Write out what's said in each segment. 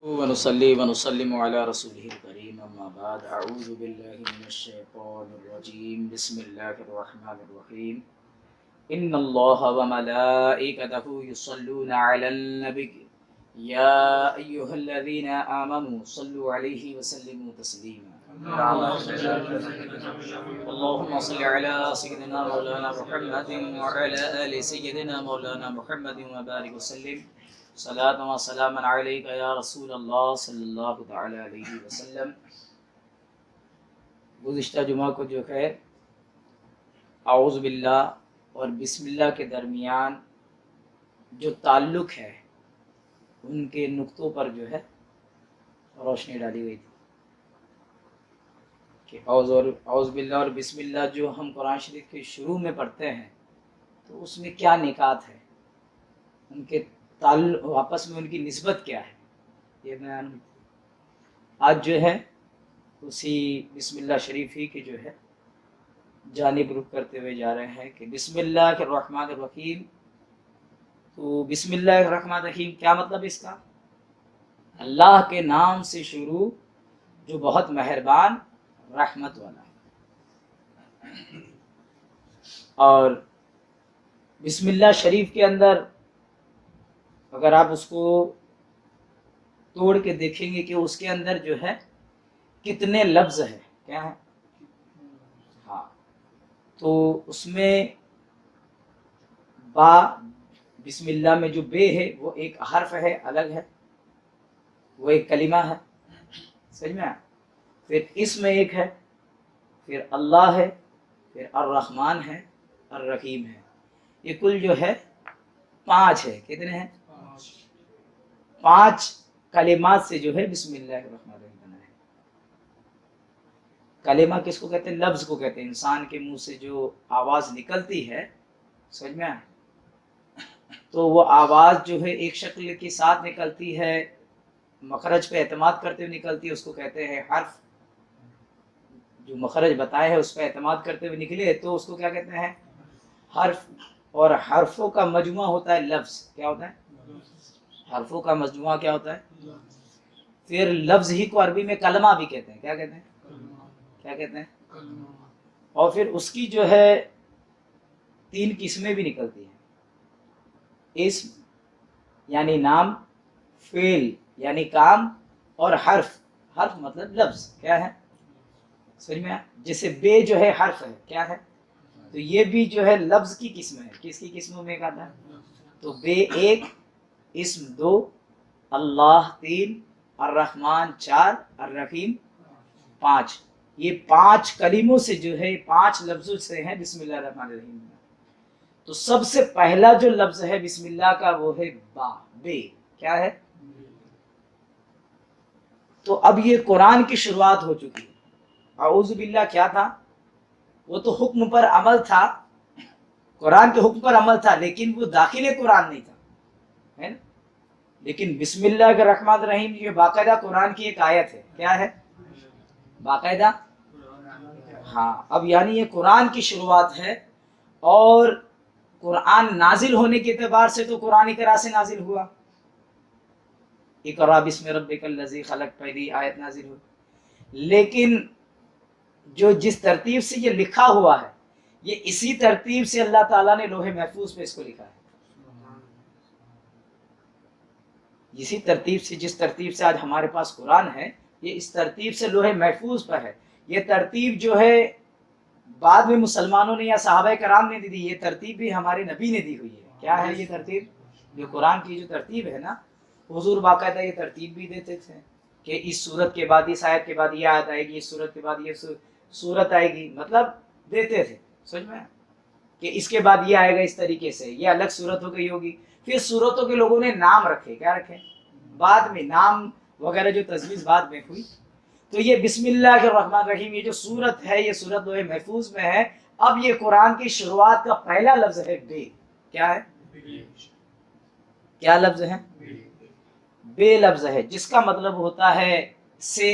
ونصلي ونسلم على رسوله الكريم أما بعد أعوذ بالله من الشيطان الرجيم بسم الله الرحمن الرحيم إن الله وملائكته يصلون على النبي يا أيها الذين آمنوا صلوا عليه وسلموا تسليما اللهم صل على سيدنا مولانا محمد وعلى آل سيدنا مولانا محمد وبارك وسلم صلاۃ و سلام علیک یا رسول اللہ صلی اللہ تعالی علیہ وسلم۔ گزشتہ جمعہ کو جو ہے اعوذ باللہ اور بسم اللہ کے درمیان جو تعلق ہے ان کے نقطوں پر جو ہے روشنی ڈالی گئی تھی کہ اعوذ باللہ اور بسم اللہ جو ہم قرآن شریف کے شروع میں پڑھتے ہیں تو اس میں کیا نکات ہے، ان کے تعلق آپس میں ان کی نسبت کیا ہے، یہ بیان آج جو ہے اسی بسم اللہ شریف ہی کی جو ہے جانب رخ کرتے ہوئے جا رہے ہیں کہ بسم اللہ الرحمن الرحیم۔ تو بسم اللہ الرحمن الرحیم کیا مطلب اس کا؟ اللہ کے نام سے شروع جو بہت مہربان رحمت والا ہے۔ اور بسم اللہ شریف کے اندر اگر آپ اس کو توڑ کے دیکھیں گے کہ اس کے اندر جو ہے کتنے لفظ ہیں، کیا ہے؟ ہاں، تو اس میں با بسم اللہ میں جو بے ہے وہ ایک حرف ہے، الگ ہے، وہ ایک کلمہ ہے، سمجھ میں؟ پھر اسم ایک ہے، پھر اللہ ہے، پھر الرحمن ہے، الرحیم ہے، یہ کل جو ہے 5 ہے۔ کتنے ہیں؟ 5 کلمات سے جو ہے بسم اللہ الرحمن الرحیم بنا ہے۔ کلمہ کس کو کہتے ہیں؟ لفظ کو کہتے ہیں، انسان کے منہ سے جو آواز نکلتی ہے، سمجھ میں آئے؟ تو وہ آواز جو ہے ایک شکل کے ساتھ نکلتی ہے، مخرج پہ اعتماد کرتے ہوئے نکلتی ہے، اس کو کہتے ہیں حرف۔ جو مخرج بتائے ہے اس پہ اعتماد کرتے ہوئے نکلے تو اس کو کیا کہتے ہیں؟ حرف۔ اور حرفوں کا مجموعہ ہوتا ہے لفظ۔ کیا ہوتا ہے؟ حرفوں کا مجموعہ کیا ہوتا ہے؟ پھر لفظ ہی کو عربی میں کلمہ بھی کہتے ہیں۔ کیا کہتے ہیں؟ کیا کہتے ہیں؟ اور پھر اس کی جو ہے 3 قسمیں بھی نکلتی ہیں، اسم یعنی نام، فعل یعنی کام، اور حرف۔ حرف مطلب لفظ، کیا ہے؟ سمجھ میں؟ جیسے بے جو ہے حرف ہے، کیا ہے؟ تو یہ بھی جو ہے لفظ کی قسم ہے۔ کس کی قسموں میں ایک آتا ہے؟ تو بے 1، اسم 2، اللہ 3، الرحمن 4، الرحیم 5۔ یہ 5 کلموں سے جو ہے 5 لفظوں سے ہے بسم اللہ الرحمن الرحیم۔ تو سب سے پہلا جو لفظ ہے بسم اللہ کا وہ ہے با، بے۔ کیا ہے؟ تو اب یہ قرآن کی شروعات ہو چکی ہے۔ اعوذ باللہ کیا تھا؟ وہ تو حکم پر عمل تھا، قرآن کے حکم پر عمل تھا، لیکن وہ داخل قرآن نہیں تھا، ہے نا؟ لیکن بسم اللہ الرحمن الرحیم یہ باقاعدہ قرآن کی ایک آیت ہے۔ کیا ہے؟ باقاعدہ، ہاں۔ اب یعنی یہ قرآن کی شروعات ہے، اور قرآن نازل ہونے کے اعتبار سے تو قرآن اقرا سے نازل ہوا۔ اقرا بسم ربک الذی خلق پہلی آیت نازل ہوئی، لیکن جو جس ترتیب سے یہ لکھا ہوا ہے یہ اسی ترتیب سے اللہ تعالیٰ نے لوح محفوظ پہ اس کو لکھا ہے۔ اسی ترتیب سے، جس ترتیب سے آج ہمارے پاس قرآن ہے، یہ اس ترتیب سے لوح محفوظ پر ہے۔ یہ ترتیب جو ہے بعد میں مسلمانوں نے یا صحابہ کرام نے دی، یہ ترتیب بھی ہمارے نبی نے دی ہوئی ہے۔ کیا ہے یہ ترتیب؟ جو قرآن کی جو ترتیب ہے نا، حضور باقاعدہ یہ ترتیب بھی دیتے تھے کہ اس سورت کے بعد اس آیت کے بعد یہ آیت آئے گی، اس سورت کے بعد یہ سورت آئے گی، مطلب دیتے تھے، سمجھ میں؟ کہ اس کے بعد یہ آئے گا اس طریقے سے، یہ الگ سورت ہو گئی ہوگی۔ پھر سورتوں کے لوگوں نے نام رکھے۔ کیا رکھے؟ بعد میں نام وغیرہ جو تجویز بعد میں ہوئی۔ تو یہ بسم اللہ الرحمن الرحیم یہ جو سورت ہے، یہ سورت لوح محفوظ میں ہے۔ اب یہ قرآن کی شروعات کا پہلا لفظ ہے بے۔ کیا ہے؟ کیا لفظ ہے؟ بے لفظ ہے، جس کا مطلب ہوتا ہے سے۔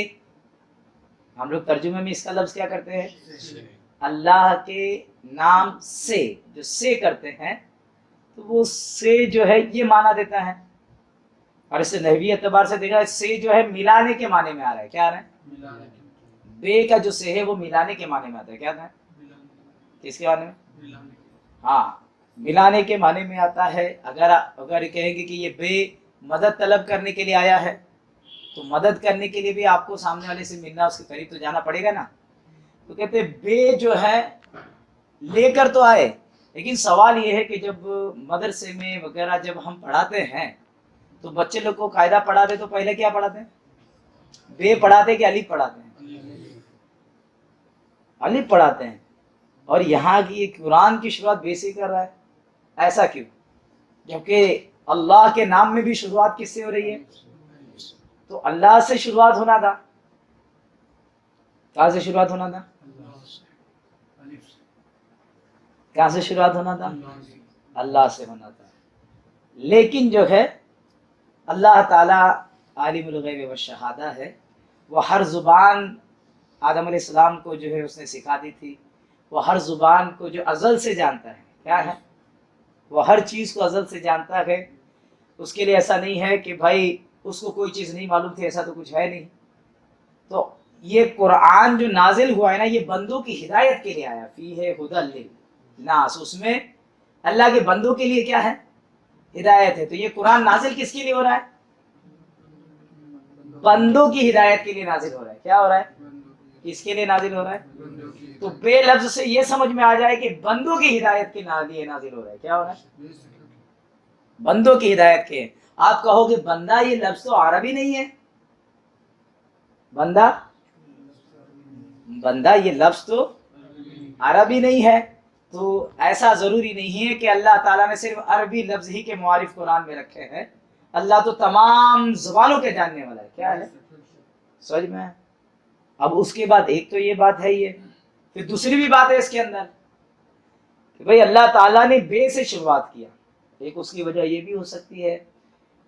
ہم لوگ ترجمے میں اس کا لفظ کیا کرتے ہیں؟ اللہ کے نام سے، جو سے کرتے ہیں تو وہ سے جو ہے یہ معنی دیتا ہے اور اس سے نحوی اعتبار سے دیکھا سے جو ہے ملانے کے معنی میں آ رہا ہے. کیا آ رہا ہے؟ بے کا جو سے ہے وہ ملانے کے معنی میں آتا ہے. کیا آتا ہے؟ کس کے معنی میں؟ ہاں ملانے کے معنی میں آتا ہے. اگر کہیں گے کہ یہ بے مدد طلب کرنے کے لیے آیا ہے تو مدد کرنے کے لیے بھی آپ کو سامنے والے سے ملنا، اس کے قریب تو جانا پڑے گا نا. تو کہتے ہیں بے جو ہے لے کر تو آئے، لیکن سوال یہ ہے کہ جب مدرسے میں وغیرہ جب ہم پڑھاتے ہیں تو بچے لوگ کو قاعدہ پڑھاتے تو پہلے کیا پڑھاتے ہیں؟ بے پڑھاتے کہ الف پڑھاتے ہیں؟ الف پڑھاتے ہیں. اور یہاں کی قرآن کی شروعات بے سے کر رہا ہے. ایسا کیوں؟ جبکہ اللہ کے نام میں بھی شروعات کس سے ہو رہی ہے؟ تو اللہ سے شروعات ہونا تھا. کہاں سے شروعات ہونا تھا؟ کہاں سے شروعات ہونا تھا؟ اللہ سے ہونا تھا. لیکن جو ہے اللہ تعالیٰ عالم الغیب والشہادہ ہے، وہ ہر زبان آدم علیہ السلام کو جو ہے اس نے سکھا دی تھی. وہ ہر زبان کو جو ازل سے جانتا ہے. کیا ہے؟ وہ ہر چیز کو ازل سے جانتا ہے. اس کے لیے ایسا نہیں ہے کہ بھائی اس کو کوئی چیز نہیں معلوم تھی، ایسا تو کچھ ہے نہیں. تو یہ قرآن جو نازل ہوا ہے نا، یہ بندوں کی ہدایت کے لیے آیا. فیہ ھدی للناس، اس میں اللہ کے بندوں کے لیے کیا ہے؟ ہدایت ہے. تو یہ قرآن نازل کس کے لیے ہو رہا ہے؟ بندوں کی ہدایت کے لیے نازل ہو رہا ہے. کیا ہو رہا ہے؟ کس کے لیے نازل ہو رہا ہے؟ تو بے لفظ سے یہ سمجھ میں آ جائے کہ بندوں کی ہدایت کے لیے نازل ہو رہا ہے. کیا ہو رہا ہے؟ بندوں کی ہدایت کے. آپ کہو کہ بندہ یہ لفظ تو عربی نہیں ہے. بندہ یہ لفظ تو عربی نہیں ہے. تو ایسا ضروری نہیں ہے کہ اللہ تعالیٰ نے صرف عربی لفظ ہی کے معارف قرآن میں رکھے ہیں. اللہ تو تمام زبانوں کے جاننے والا ہے. کیا ہے؟ سمجھ میں؟ اب اس کے بعد ایک تو یہ بات ہے، یہ پھر دوسری بھی بات ہے اس کے اندر کہ بھئی اللہ تعالیٰ نے بے سے شروعات کیا. ایک اس کی وجہ یہ بھی ہو سکتی ہے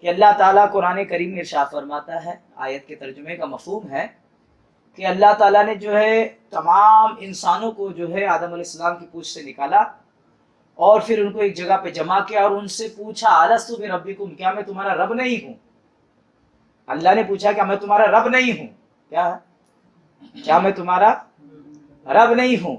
کہ اللہ تعالیٰ قرآن کریم میں ارشاد فرماتا ہے، آیت کے ترجمے کا مفہوم ہے کہ اللہ تعالیٰ نے جو ہے تمام انسانوں کو جو ہے آدم علیہ السلام کی پوچھ سے نکالا اور پھر ان کو ایک جگہ پہ جمع کیا اور ان سے پوچھا الستو بربکم، کیا میں تمہارا رب نہیں ہوں؟ اللہ نے پوچھا کیا میں تمہارا رب نہیں ہوں؟ کیا میں تمہارا رب نہیں ہوں؟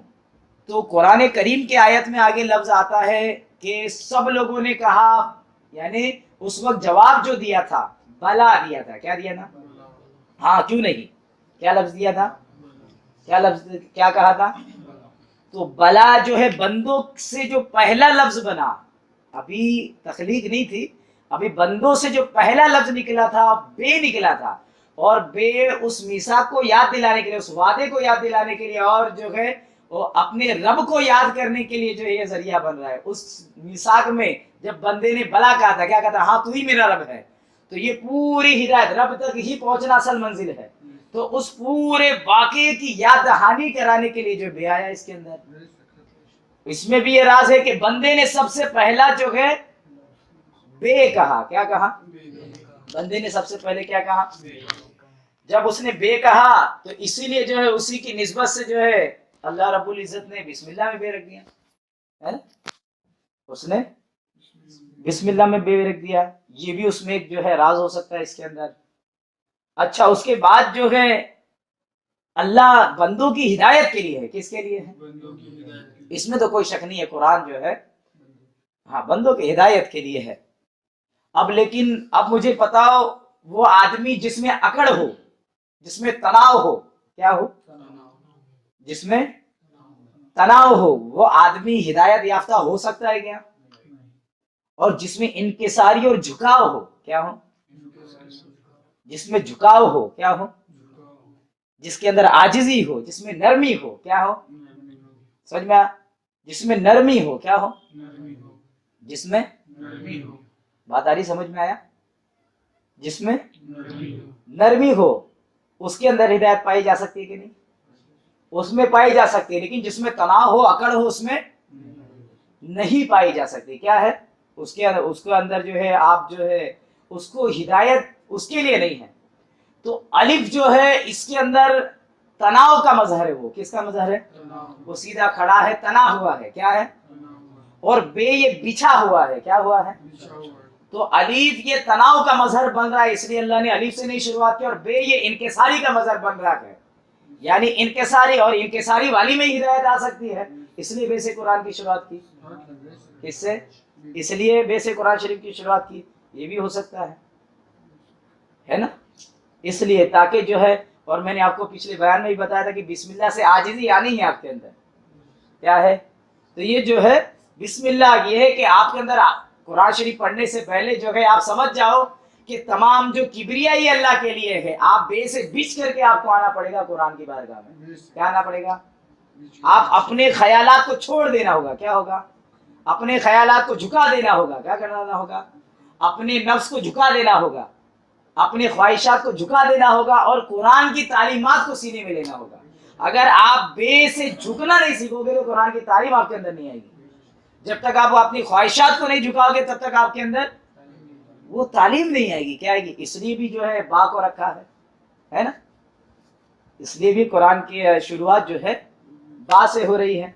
تو قرآن کریم کے آیت میں آگے لفظ آتا ہے کہ سب لوگوں نے کہا، یعنی اس وقت جواب جو دیا تھا بلا دیا تھا. کیا دیا تھا؟ ہاں کیوں نہیں. کیا لفظ دیا تھا؟ کیا کہا تھا؟ تو بلا جو ہے بندوں سے جو پہلا لفظ بنا، ابھی تخلیق نہیں تھی، ابھی بندوں سے جو پہلا لفظ نکلا تھا بے نکلا تھا. اور بے اس میثاق کو یاد دلانے کے لیے، اس وعدے کو یاد دلانے کے لیے اور جو ہے وہ اپنے رب کو یاد کرنے کے لیے جو ہے یہ ذریعہ بن رہا ہے. اس میثاق میں جب بندے نے بلا کہا تھا، کیا کہا تھا؟ ہاں تو ہی میرا رب ہے. تو یہ پوری ہدایت رب تک ہی پہنچنا اصل منزل ہے. تو اس پورے واقعے کی یاد دہانی کرانے کے لیے جو بے آیا اس کے اندر. اس میں بھی یہ راز ہے کہ بندے نے سب سے پہلا جو ہے بے کہا. کیا کہا؟ بندے نے سب سے پہلے کیا کہا؟ جب اس نے بے کہا تو اسی لیے جو ہے اسی کی نسبت سے جو ہے اللہ رب العزت نے بسم اللہ میں بے رکھ دیا ہے. اس نے بسم اللہ میں بے رکھ دیا. یہ بھی اس میں ایک جو ہے راز ہو سکتا ہے اس کے اندر. اچھا اس کے بعد جو ہے اللہ بندوں کی ہدایت کے لیے ہے. کس کے لیے ہے؟ اس میں تو کوئی شک نہیں ہے. قرآن جو ہے ہاں بندوں کی ہدایت کے لیے ہے. اب لیکن اب مجھے بتاؤ وہ آدمی جس میں اکڑ ہو، جس میں تناؤ ہو، کیا ہو؟ جس میں تناؤ ہو، وہ آدمی ہدایت یافتہ ہو سکتا ہے کیا؟ اور جس میں انکساری اور جھکاؤ ہو، کیا ہو؟ جس میں جھکاؤ ہو، کیا ہو؟ جس کے اندر عاجزی ہو، جس میں نرمی ہو، کیا ہو؟ سمجھ میں جس میں نرمی ہو، کیا ہو؟ جس میں بات آ رہی، سمجھ میں آیا؟ جس میں نرمی ہو اس کے اندر ہدایت پائی جا سکتی ہے کہ نہیں؟ اس میں پائی جا سکتی ہے. لیکن جس میں تناؤ ہو، اکڑ ہو، اس میں نہیں پائی جا سکتی. کیا ہے اس کے اندر جو ہے آپ جو ہے اس کو ہدایت اس کے لیے نہیں ہے. تو الف جو ہے اس کے اندر تناؤ کا مظہر ہے. وہ کس کا مظہر ہے؟ وہ سیدھا کھڑا ہے، تنا ہوا ہے. کیا ہے؟ اور بے یہ بچھا ہوا ہے. کیا ہوا ہے؟ تو الف یہ تناؤ کا مظہر بن رہا ہے، اس لیے اللہ نے الف سے نہیں شروعات کی، اور بے یہ انکساری کا مظہر بن رہا ہے، یعنی انکساری، اور انکساری والی میں ہدایت آ سکتی ہے، اس لیے بے سے قرآن کی شروعات کی، اس سے اس لیے بے سے قرآن شریف کی شروعات کی، یہ بھی ہو سکتا ہے نا، اس لیے تاکہ جو ہے، اور میں نے آپ کو پچھلے بیان میں بھی بتایا تھا کہ بسم اللہ سے عاجزی آنی ہے آپ کے اندر، کیا ہے، تو یہ جو ہے بسم اللہ یہ ہے کہ آپ کے اندر قرآن شریف پڑھنے سے پہلے جو ہے آپ سمجھ جاؤ کہ تمام جو کبریائی اللہ کے لیے ہے، آپ بے سے بچ کر کے آپ کو آنا پڑے گا قرآن کی بارگاہ میں، کیا آنا پڑے گا، آپ اپنے خیالات کو چھوڑ دینا ہوگا، کیا ہوگا، اپنے خیالات کو جھکا دینا ہوگا، کیا کرنا ہوگا، اپنے نفس کو جھکا دینا ہوگا، اپنے خواہشات کو جھکا دینا ہوگا، اور قرآن کی تعلیمات کو سینے میں لینا ہوگا۔ اگر آپ بے سے جھکنا نہیں سیکھو گے تو قرآن کی تعلیم آپ کے اندر نہیں آئے گی، جب تک آپ اپنی خواہشات کو نہیں جھکاؤ گے تب تک آپ کے اندر وہ تعلیم نہیں آئے گی، کیا آئے گی، اس لیے بھی جو ہے با کو رکھا ہے نا، اس لیے بھی قرآن کی شروعات جو ہے با سے ہو رہی ہے۔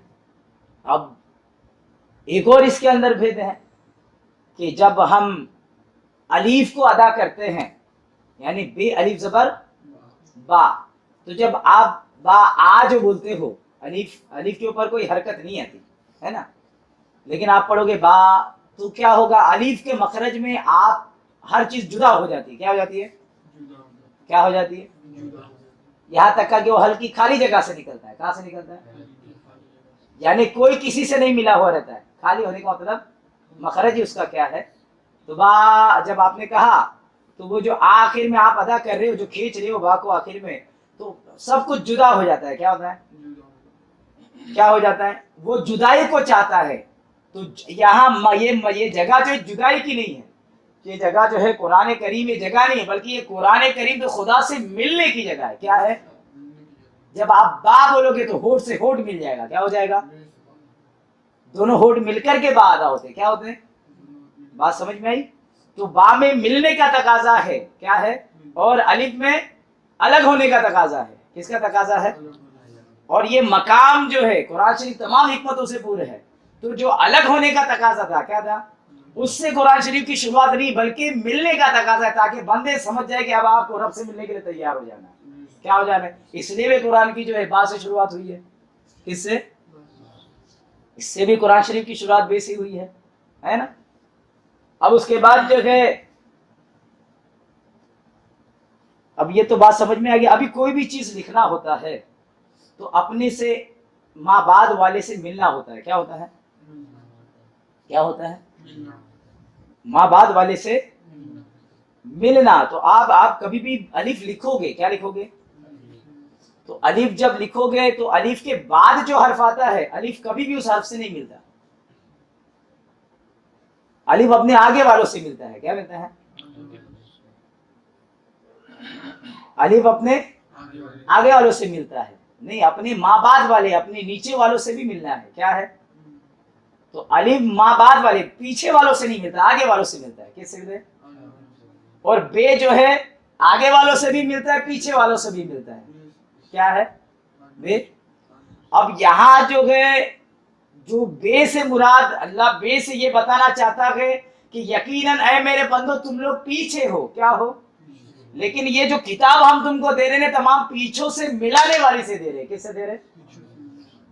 اب ایک اور اس کے اندر بھید ہے کہ جب ہم الف کو ادا کرتے ہیں، یعنی بے الف زبر با، تو جب آپ با آ جو بولتے ہو، الف کے اوپر کوئی حرکت نہیں آتی ہے نا، لیکن آپ پڑھو گے با تو کیا ہوگا، الف کے مخرج میں آپ ہر چیز جدا ہو جاتی ہے، کیا ہو جاتی ہے، کیا ہو جاتی ہے، یہاں تک کہ وہ ہلکی خالی جگہ سے نکلتا ہے، کہاں سے نکلتا ہے، یعنی کوئی کسی سے نہیں ملا ہوا رہتا ہے، خالی ہونے کا مطلب مخرج ہی اس کا کیا ہے، تو با جب آپ نے کہا تو وہ جو آخر میں آپ ادا کر رہے ہو، جو کھینچ رہے ہو با کو آخر میں، تو سب کچھ جدا ہو جاتا ہے، کیا ہوتا ہے، کیا ہو جاتا ہے، وہ جدائی کو چاہتا ہے، تو یہاں یہ جگہ جو جدائی کی نہیں ہے، یہ جگہ جو ہے قرآن کریم یہ جگہ نہیں ہے، بلکہ یہ قرآن کریم تو خدا سے ملنے کی جگہ ہے، کیا ہے، جب آپ با بولو گے تو ہونٹ سے ہونٹ مل جائے گا، کیا ہو جائے گا، دونوں ہونٹ مل کر کے با ادا ہوتے ہیں، کیا ہوتے ہیں، بات سمجھ میں آئی، تو با میں ملنے کا تقاضا ہے، کیا ہے، اور الف میں الگ ہونے کا تقاضا ہے، کس کا تقاضا ہے، اور یہ مقام جو ہے قرآن شریف تمام حکمتوں سے پورے ہے، تو جو الگ ہونے کا تقاضا تھا کیا تھا، اس سے قرآن شریف کی شروعات نہیں بلکہ ملنے کا تقاضا ہے، تاکہ بندے سمجھ جائے کہ اب آپ کو رب سے ملنے کے لیے تیار ہو جانا ہے، کیا ہو جانا ہے، اس لیے بھی قرآن کی جو ہے با سے شروعات ہوئی ہے، کس سے، اس سے بھی قرآن شریف کی شروعات بے سے ہوئی ہے نا۔ اب اس کے بعد جو ہے، اب یہ تو بات سمجھ میں آ گئی، ابھی کوئی بھی چیز لکھنا ہوتا ہے تو اپنے سے ماں بعد والے سے ملنا ہوتا ہے، کیا ہوتا ہے، کیا ہوتا ہے، ماں بعد والے سے ملنا، تو آپ کبھی بھی الف لکھو گے، کیا لکھو گے، تو الف جب لکھو گے تو الف کے بعد جو حرف آتا ہے، الف کبھی بھی اس حرف سے نہیں ملتا، الف اپنے آگے والوں سے ملتا ہے، کیا ملتا ہے، الف اپنے آگے والوں سے ملتا ہے، نہیں اپنے ماں بعد والے، اپنے نیچے والوں سے بھی ملنا ہے، کیا ہے، تو الف ماں بعد والے پیچھے والوں سے نہیں ملتا، آگے والوں سے ملتا ہے، کس سے ملتا ہے، اور بے جو ہے آگے والوں سے بھی ملتا ہے، پیچھے والوں سے بھی ملتا ہے، کیا ہے، بے۔ اب یہاں جو ہے جو بے سے مراد، اللہ بے سے یہ بتانا چاہتا ہے کہ یقیناً اے میرے بندو تم لوگ پیچھے ہو، کیا ہو، لیکن یہ جو کتاب ہم تم کو دے رہے ہیں تمام پیچھوں سے ملانے والی سے دے رہے، کس سے دے رہے،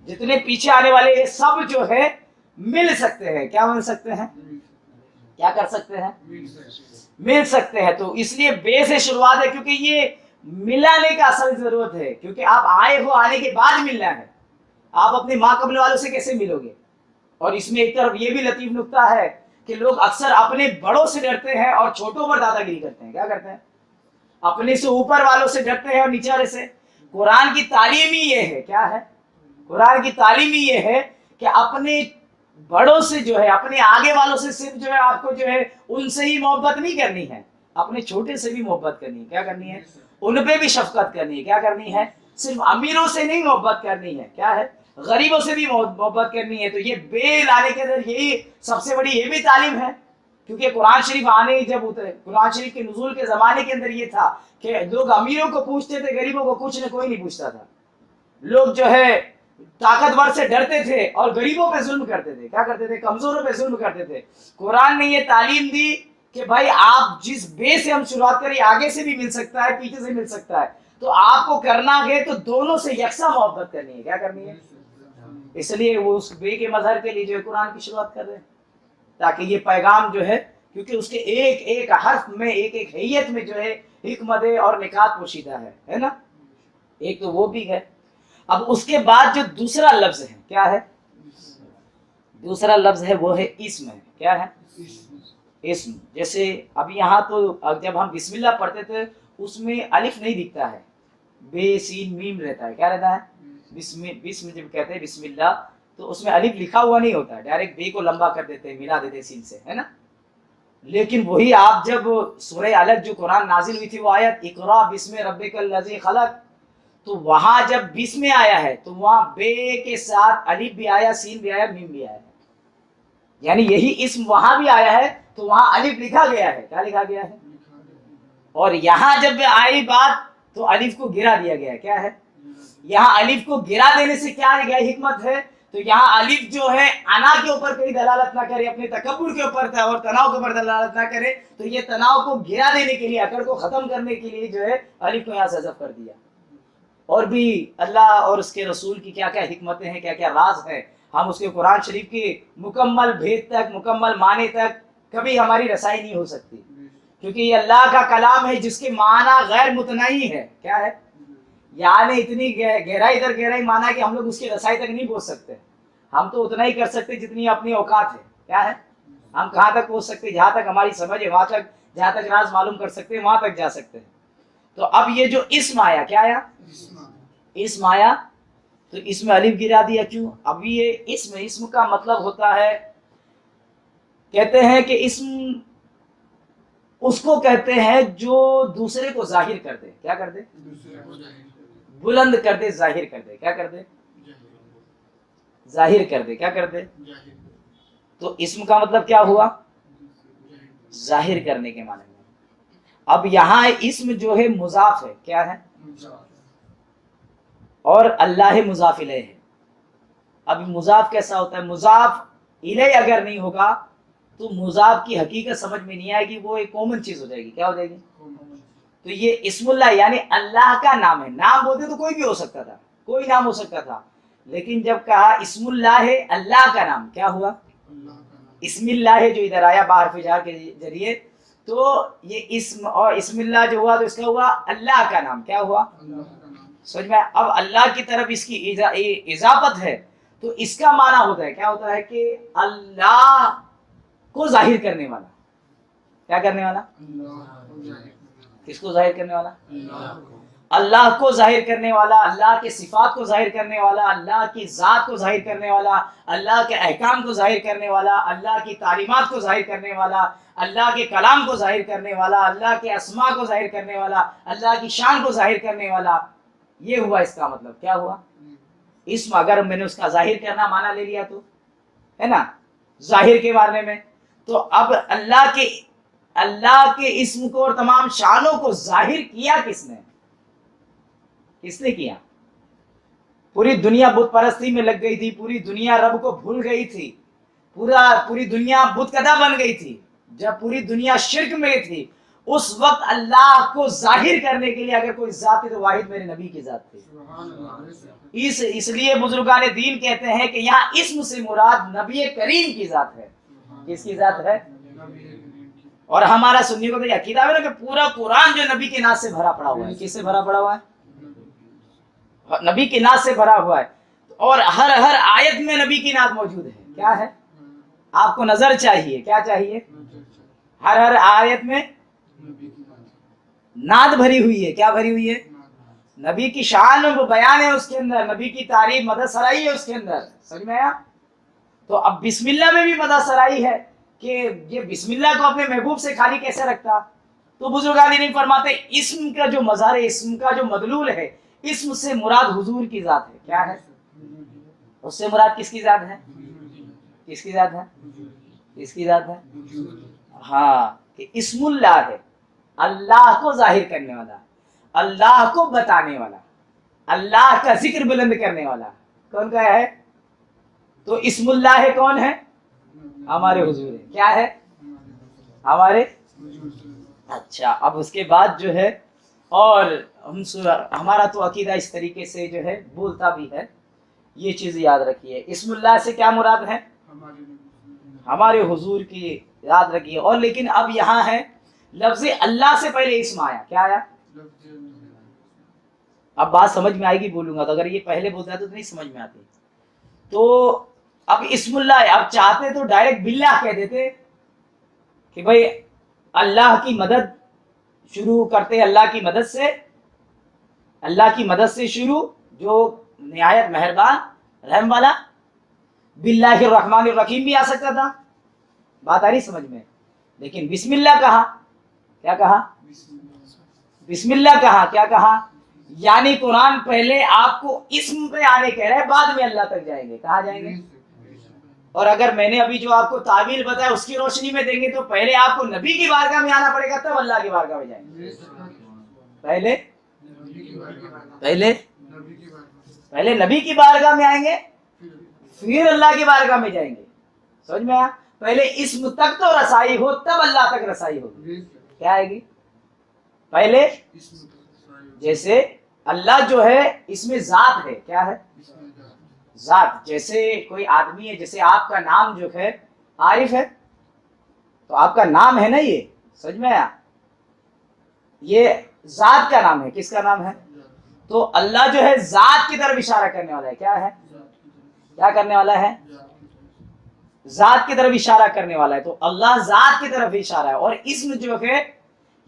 جتنے پیچھے آنے والے یہ سب جو ہے مل سکتے ہیں، کیا مل سکتے ہیں، کیا کر سکتے ہیں، مل سکتے ہیں، تو اس لیے بے سے شروعات ہے، کیونکہ یہ ملانے کا اصل ضرورت ہے، کیونکہ آپ آئے ہو، آنے کے بعد ملنا ہے، آپ اپنے ماں قبل والوں سے کیسے ملو گے، اور اس میں ایک طرف یہ بھی لطیف نکتہ ہے کہ لوگ اکثر اپنے بڑوں سے ڈرتے ہیں اور چھوٹوں پر دادا گیری کرتے ہیں، کیا کرتے ہیں، اپنے سے اوپر والوں سے ڈرتے ہیں اور نیچے والے سے، قرآن کی تعلیم ہی یہ ہے، کیا ہے، قرآن کی تعلیم ہی یہ ہے کہ اپنے بڑوں سے جو ہے، اپنے آگے والوں سے صرف جو ہے آپ کو جو ہے ان سے ہی محبت نہیں کرنی ہے، اپنے چھوٹے سے بھی محبت کرنی ہے، کیا کرنی ہے، ان پہ بھی شفقت کرنی ہے، کیا کرنی ہے، صرف امیروں سے نہیں محبت کرنی ہے، کیا ہے، غریبوں سے بھی محبت کرنی ہے، تو یہ بے لانے کے اندر یہی سب سے بڑی یہ بھی تعلیم ہے، کیونکہ قرآن شریف آنے جب اترے، قرآن شریف کے نزول کے زمانے کے اندر یہ تھا کہ لوگ امیروں کو پوچھتے تھے، غریبوں کو کچھ نہ کوئی نہیں پوچھتا تھا، لوگ جو ہے طاقتور سے ڈرتے تھے اور غریبوں پہ ظلم کرتے تھے، کیا کرتے تھے، کمزوروں پہ ظلم کرتے تھے، قرآن نے یہ تعلیم دی کہ بھائی آپ جس بے سے ہم شروعات کریں آگے سے بھی مل سکتا ہے پیچھے سے مل سکتا ہے، تو آپ کو کرنا ہے تو دونوں سے یکساں محبت کرنی ہے. کیا کرنی ہے؟ اس لیے وہ اس بے کے مظہر کے لیے جو ہے قرآن کی شروعات کر رہے ہیں، تاکہ یہ پیغام جو ہے، کیونکہ اس کے ایک ایک حرف میں ایک ایک حیت میں جو ہے حکمت اور نکات پوشیدہ ہے نا. ایک تو وہ بھی ہے. اب اس کے بعد جو دوسرا لفظ ہے کیا ہے؟ دوسرا لفظ ہے وہ ہے اسم ہے. کیا ہے؟ اسم. جیسے اب یہاں تو جب ہم بسم اللہ پڑھتے تھے اس میں الف نہیں دکھتا ہے، بے سین میم رہتا ہے. کیا رہتا ہے؟ بسم جب کہتے ہیں بسم اللہ تو اس میں الف لکھا ہوا نہیں ہوتا ہے، ڈائریکٹ بے کو لمبا کر دیتے ہیں، ملا دیتے ہیں سین سے، ہے نا. لیکن وہی آپ جب سورہ علق جو قرآن نازل ہوئی تھی وہ آیت اقرا بسم ربک الذی خلق، تو وہاں جب بسم آیا ہے تو وہاں بے کے ساتھ الف بھی آیا، سین بھی آیا، میم بھی آیا، یعنی یہی اسم وہاں بھی آیا ہے تو وہاں الف لکھا گیا ہے. کیا لکھا گیا ہے؟ اور یہاں جب آئی بات تو الف کو گرا دیا گیا ہے. کیا ہے؟ یہاں الف کو گرا دینے سے کیا حکمت ہے؟ تو یہاں الف جو ہے انا کے اوپر کہیں دلالت نہ کرے، اپنے تکبر کے اوپر اور تناؤ کے اوپر دلالت نہ کرے، تو یہ تناؤ کو گرا دینے کے لیے، اکڑ کو ختم کرنے کے لیے جو ہے الف کو یہاں سے حذف کر دیا. اور بھی اللہ اور اس کے رسول کی کیا کیا حکمتیں ہیں، کیا کیا راز ہیں، ہم اس کے قرآن شریف کی مکمل بھید تک، مکمل معنی تک کبھی ہماری رسائی نہیں ہو سکتی، کیونکہ یہ اللہ کا کلام ہے جس کے معنی غیر متناہی ہے. کیا ہے؟ یعنی اتنی گہرائی در گہرائی معنی کہ ہم لوگ اس کی رسائی تک نہیں پہنچ سکتے. ہم تو اتنا ہی کر سکتے جتنی اپنی اوقات ہے. کیا ہے؟ ہم کہاں تک پہنچ سکتے؟ جہاں تک ہماری سمجھ ہے وہاں تک، جہاں تک راز معلوم کر سکتے ہیں وہاں تک جا سکتے ہیں. تو اب یہ جو اسم آیا، کیا آیا؟ اسم آیا تو اس میں الف گرا دیا. کیوں؟ اب یہ اسم کا مطلب ہوتا ہے، کہتے ہیں کہ اسم اس کو کہتے ہیں جو دوسرے کو ظاہر کر دے. کیا کر دے؟ بلند کر دے، ظاہر کر دے. کیا کر دے؟ ظاہر کر دے. کیا کر دے؟ تو اسم کا مطلب کیا ہوا؟ ظاہر کرنے کے معنی میں. اب یہاں اسم جو ہے مضاف ہے. کیا ہے؟ اور اللہ مضاف الیہ ہے. اب مضاف کیسا ہوتا ہے؟ مضاف الیہ اگر نہیں ہوگا تو مضاف کی حقیقت سمجھ میں نہیں آئے گی، وہ ایک کامن چیز ہو جائے گی. کیا ہو جائے گی؟ تو یہ اسم اللہ یعنی اللہ کا نام ہے. نام بولتے تو کوئی بھی ہو سکتا تھا، کوئی نام ہو سکتا تھا، لیکن جب کہا اسم اللہ ہے اللہ کا نام، کیا ہوا؟ اسم اللہ ہے جو ادھر آیا باہر فجار کے ذریعے، تو یہ اسم اور اسم اللہ جو ہوا تو اس کا ہوا اللہ کا نام. کیا ہوا؟ سمجھ میں؟ اب اللہ کی طرف اس کی اضافت ہے تو اس کا معنی ہوتا ہے، کیا ہوتا ہے کہ اللہ کو ظاہر کرنے والا. کیا کرنے والا؟ کس کو ظاہر کرنے والا؟ اللہ کو ظاہر کرنے والا، اللہ کے صفات کو ظاہر کرنے والا، اللہ کی ذات کو ظاہر کرنے والا، اللہ کے احکام کو ظاہر کرنے والا، اللہ کی تعلیمات کو ظاہر کرنے والا، اللہ کے کلام کو ظاہر کرنے والا، اللہ کے اسماء کو ظاہر کرنے والا، اللہ کی شان کو ظاہر کرنے والا. یہ ہوا اس کا مطلب. کیا ہوا؟ اسم اگر میں نے اس کا ظاہر کرنا معنی لے لیا تو ہے نا ظاہر کے بارے میں، تو اب اللہ کے اسم کو اور تمام شانوں کو ظاہر کیا کس نے؟ کس نے کیا؟ پوری دنیا بت پرستی میں لگ گئی تھی، پوری دنیا رب کو بھول گئی تھی، پوری دنیا بت کدہ بن گئی تھی. جب پوری دنیا شرک میں تھی اس وقت اللہ کو ظاہر کرنے کے لیے اگر کوئی ذات ہے تو واحد میرے نبی کی ذات تھی. اس لیے بزرگان دین کہتے ہیں کہ یہاں اسم سے مراد نبی کریم کی ذات ہے. کس کی ذات ہے؟ اور ہمارا سنی کو تو یہ عقیدہ ہے نا کہ پورا قرآن جو نبی کے نام سے بھرا پڑا ہوا ہے. کس سے بھرا پڑا ہوا ہے؟ نبی کی نعت سے بھرا ہوا ہے. اور ہر آیت میں نبی کی نعت موجود ہے. کیا ہے؟ آپ کو نظر چاہیے. کیا چاہیے؟ ہر آیت میں نعت بھری ہوئی ہے. کیا بھری ہوئی ہے؟ نبی کی شان وہ بیان ہے اس کے اندر، نبی کی تعریف مدح سرائی ہے اس کے اندر. سمجھ میں آیا؟ تو اب بسم اللہ میں بھی مدح سرائی ہے کہ یہ بسم اللہ کو اپنے محبوب سے خالی کیسے رکھتا. تو بزرگان دین فرماتے اسم کا جو مظہر ہے، اسم کا جو مدلول ہے، اسم سے مراد حضور کی ذات ہے. کیا ہے؟ اس سے مراد کس کی ذات ہے؟ کس کی ذات ہے؟ کس کی ذات ہے؟ ہاں کہ اسم اللہ ہے، اللہ کو ظاہر کرنے والا، اللہ کو بتانے والا، اللہ کا ذکر بلند کرنے والا. کون کا ہے؟ تو اسم اللہ ہے. کون ہے؟ ہمارے حضور ہے. کیا ہے؟ ہمارے اچھا اب اس کے بعد جو ہے اور ہمارا تو عقیدہ اس طریقے سے جو ہے بولتا بھی ہے، یہ چیز یاد رکھیے، اسم اللہ سے کیا مراد ہے؟ ہمارے حضور کی یاد رکھیے۔ اور لیکن اب یہاں ہے لفظ اللہ سے پہلے اسم آیا، کیا آیا؟ اب بات سمجھ میں آئے گی بولوں گا، تو اگر یہ پہلے بولتا ہے تو نہیں سمجھ میں آتی۔ تو اب اسم اللہ ہے، اب چاہتے تو ڈائریکٹ باللہ کہہ دیتے کہ بھائی اللہ کی مدد شروع کرتے، اللہ کی مدد سے، اللہ کی مدد سے شروع جو نہایت مہربان رحم والا، باللہ الرحمن الرحیم بھی آ سکتا تھا، بات آ رہی سمجھ میں؟ لیکن بسم اللہ کہا، کیا کہا؟ بسم اللہ کہا، کیا کہا؟ یعنی قرآن پہلے آپ کو اسم پہ آنے کہہ رہے ہیں، بعد میں اللہ تک جائیں گے، کہاں جائیں گے؟ اور اگر میں نے ابھی جو آپ کو تعویل بتایا اس کی روشنی میں دیں گے تو پہلے آپ کو نبی کی بارگاہ میں آنا پڑے گا، تب اللہ کی بارگاہ میں جائیں گے۔ پہلے نبی کی بارگاہ میں آئیں گے، پھر اللہ کی بارگاہ میں جائیں گے، سمجھ میں آیا؟ پہلے اسم تک تو رسائی ہو تب اللہ تک رسائی ہوگی، کیا آئے گی؟ پہلے جیسے اللہ جو ہے اس میں ذات ہے، کیا ہے؟ ذات۔ جیسے کوئی آدمی ہے، جیسے آپ کا نام جو ہے عارف ہے، تو آپ کا نام ہے نا، یہ سمجھ میں آیا؟ یہ ذات کا نام ہے، کس کا نام ہے؟ تو اللہ جو ہے ذات کی طرف اشارہ کرنے والا ہے، کیا ہے؟ کیا کرنے والا ہے؟ ذات کی طرف اشارہ کرنے والا ہے، تو اللہ ذات کی طرف اشارہ ہے، اور اسم جو ہے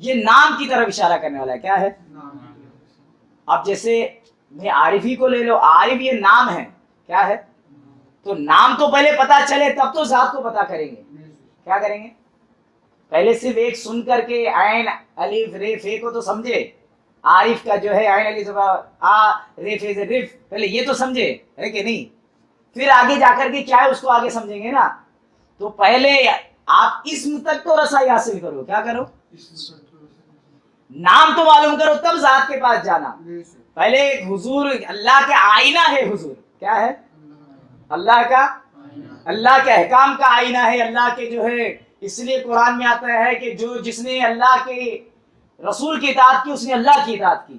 یہ نام کی طرف اشارہ کرنے والا ہے، کیا ہے؟ اب جیسے میں عارفی کو لے لو، عارف یہ نام ہے، کیا ہے؟ تو نام تو پہلے پتا چلے تب تو ذات کو پتا کریں گے، کیا کریں گے؟ پہلے صرف ایک سن کر کے عین الف ر ف کو تو سمجھے، عارف کا جو ہے عین الف آ ر ف رف، پہلے یہ تو سمجھے ہے کہ نہیں؟ پھر آگے جا کر کے کیا ہے اس کو آگے سمجھیں گے نا۔ تو پہلے آپ اسم تک تو رسائی حاصل کرو، کیا کرو؟ نام تو معلوم کرو تب ذات کے پاس جانا۔ پہلے حضور اللہ کا آئینہ ہے، حضور کیا ہے؟ اللہ کا، اللہ کے احکام کا آئینہ ہے، اللہ کے جو ہے، اس لیے قرآن میں آتا ہے کہ جس نے اللہ کے رسول کی اطاعت کی اس نے اللہ کی اطاعت کی،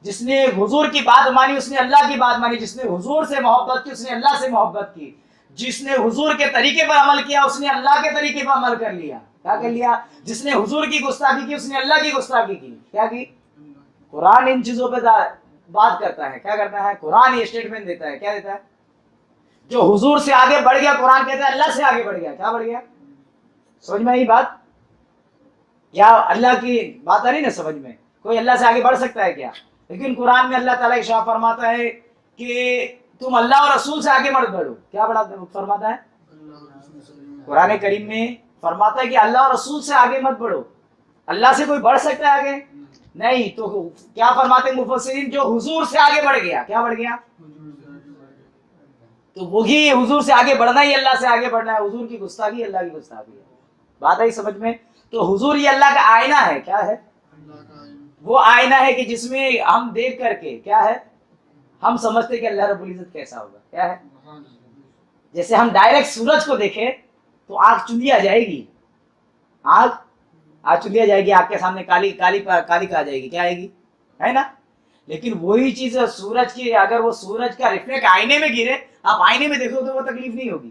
جس نے حضور کی بات مانی اس نے اللہ کی بات مانی، جس نے حضور سے محبت کی اس نے اللہ سے محبت کی، جس نے حضور کے طریقے پر عمل کیا اس نے اللہ کے طریقے پر عمل کر لیا، کیا کر لیا؟ جس نے حضور کی گستاخی کی اس نے اللہ کی گستاخی کی، کیا کی؟ قرآن ان چیزوں پہ بات کرتا ہے، کیا کرتا ہے؟ قرآن یہ اسٹیٹمنٹ دیتا ہے، کیا دیتا ہے؟ جو حضور سے آگے بڑھ گیا، قرآن کہتا ہے اللہ سے آگے بڑھ گیا، کیا بڑھ گیا؟ سمجھ میں آئی بات؟ کیا اللہ کی بات آ رہی نا سمجھ میں؟ کوئی اللہ سے آگے بڑھ سکتا ہے کیا؟ لیکن قرآن میں اللہ تعالیٰ ارشاد فرماتا ہے کہ تم اللہ اور رسول سے آگے مت بڑھو، کیا فرماتا ہے؟ قرآن کریم میں فرماتا ہے کہ اللہ اور رسول سے آگے مت بڑھو۔ اللہ سے کوئی بڑھ سکتا ہے آگے؟ نہیں۔ تو کیا فرماتے ہیں مفسرین؟ جو حضور سے آگے بڑھ گیا، کیا بڑھ گیا؟ تو وہی حضور سے آگے بڑھنا ہی اللہ سے آگے بڑھنا ہے، حضور کی گستاخی اللہ کی گستاخی ہے، بات آئی سمجھ میں؟ تو حضور یہ اللہ کا آئینہ ہے، کیا ہے؟ وہ آئینہ ہے کہ جس میں ہم دیکھ کر کے کیا ہے ہم سمجھتے کہ اللہ رب العزت کیسا ہوگا، کیا ہے؟ جیسے ہم ڈائریکٹ سورج کو دیکھیں تو آنکھ چندی آ جائے گی، آنکھ چندی آ جائے گی، آنکھ کے سامنے کالی کالی کالی آ جائے گی، کیا آئے گی؟ ہے نا؟ لیکن وہی چیز سورج کی، اگر وہ سورج کا ریفلیکٹ آئینے میں گرے، آپ آئینے میں دیکھو تو وہ تکلیف نہیں ہوگی،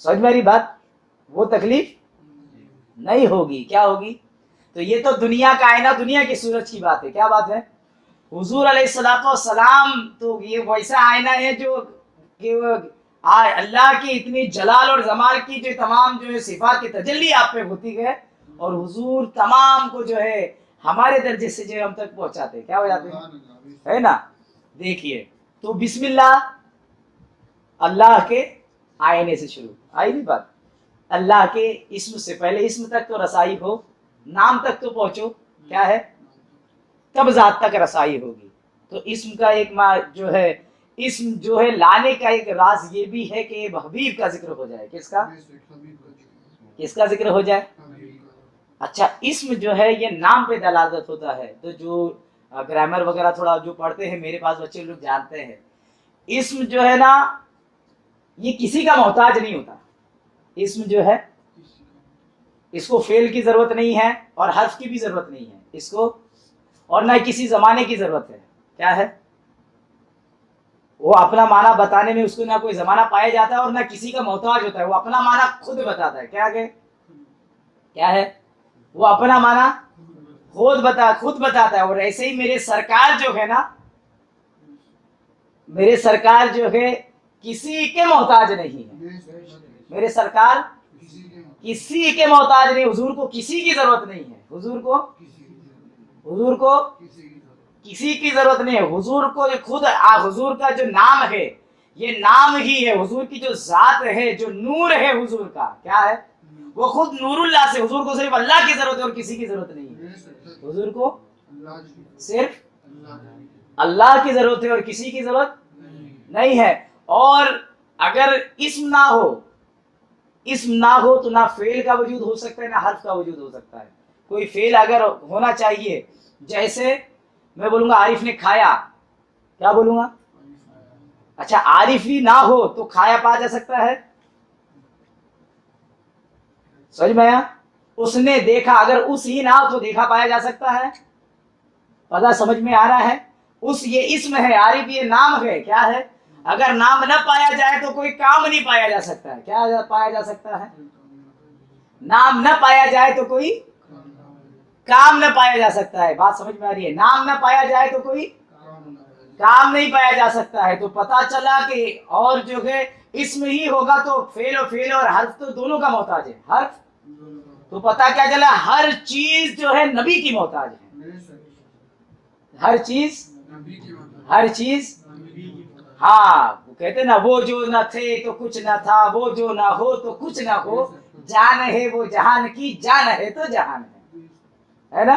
سمجھ میری بات؟ وہ تکلیف نہیں ہوگی، کیا ہوگی؟ تو یہ تو دنیا کا آئینہ، دنیا کی سورج کی بات ہے، کیا بات ہے؟ حضور علیہ الصلوۃ والسلام تو یہ ویسا آئینہ ہے جو کہ اللہ کی اتنی جلال اور جمال کی جو تمام جو ہے صفات کی تجلی آپ پہ ہوتی ہے، اور حضور تمام کو جو ہے ہمارے درجے سے جو ہم تک پہنچاتے، کیا ہو جاتے ہیں، ہے نا؟ دیکھیے تو بسم اللہ اللہ کے آئینے سے شروع، آئی نہیں بات؟ اللہ کے اسم سے پہلے اسم تک تو رسائی ہو، نام تک تو پہنچو، کیا ہے؟ تب ذات تک رسائی ہوگی۔ تو اسم کا ایک جو ہے، اسم جو ہے لانے کا ایک راز یہ بھی ہے کہ حبیب کا ذکر ہو جائے، کس کا؟ کس کا ذکر ہو جائے؟ اچھا اسم جو ہے یہ نام پہ دلالت ہوتا ہے، تو جو گرامر وغیرہ تھوڑا جو پڑھتے ہیں، میرے پاس بچے لوگ جانتے ہیں، اسم جو ہے نا یہ کسی کا محتاج نہیں ہوتا، اسم جو ہے اس کو فعل کی ضرورت نہیں ہے اور حرف کی بھی ضرورت نہیں ہے اس کو، اور نہ کسی زمانے کی ضرورت ہے. کیا ہے؟ وہ اپنا معنی بتانے میں اس کو نہ کوئی زمانہ پایا جاتا ہے اور نہ کسی کا محتاج ہوتا ہے. وہ اپنا معنی خود بتاتا ہے. کیا ہے؟ وہ اپنا معنی خود بتاتا ہے. اور ایسے ہی میرے سرکار جو ہے نا، میرے سرکار جو ہے کسی کے محتاج نہیں ہے. میرے سرکار کسی کے محتاج نہیں. حضور کو کسی کی ضرورت نہیں ہے. حضور کو کسی کی ضرورت نہیں ہے. حضور کو خود حضور کا جو نام ہے یہ نام ہی ہے. حضور کی جو ذات ہے، جو نور ہے حضور کا، کیا ہے؟ وہ خود نور اللہ سے. حضور کو صرف اللہ کی ضرورت ہے اور کسی کی ضرورت نہیں ہے. حضور کو صرف اللہ کی ضرورت ہے اور کسی کی ضرورت نہیں ہے. اور اگر اسم نہ ہو تو نہ فعل کا وجود ہو سکتا ہے نہ حرف کا وجود ہو سکتا ہے. کوئی فعل اگر ہونا چاہیے، جیسے میں بولوں گا عارف نے کھایا، کیا بولوں گا؟ اچھا، عارف ہی نہ ہو تو کھایا پایا جا سکتا ہے؟ سمجھ میں آیا؟ اس نے دیکھا، اگر اس ہی نہ ہو تو دیکھا پایا جا سکتا ہے؟ پتہ سمجھ میں آ رہا ہے؟ اس یہ اسم ہے، عارف یہ نام ہے. کیا ہے؟ اگر نام نہ پایا جائے تو کوئی کام نہیں پایا جا سکتا ہے. کیا پایا جا سکتا ہے؟ نام نہ پایا جائے تو کوئی کام نہ پایا جا سکتا ہے. بات سمجھ میں آ رہی ہے؟ نام نہ پایا جائے تو کوئی کام نہیں پایا جا سکتا ہے. تو پتا چلا کہ اور جو ہے اسم ہی ہوگا تو فعل اور حرف تو دونوں کا محتاج ہے. حرف تو پتا کیا چلا؟ ہر چیز جو ہے نبی کی محتاج ہے. ہر چیز ہاں، وہ کہتے نا، وہ جو نہ تھے تو کچھ نہ تھا، وہ جو نہ ہو تو کچھ نہ ہو، جان ہے وہ جہان کی، جان ہے تو جہان ہے نا.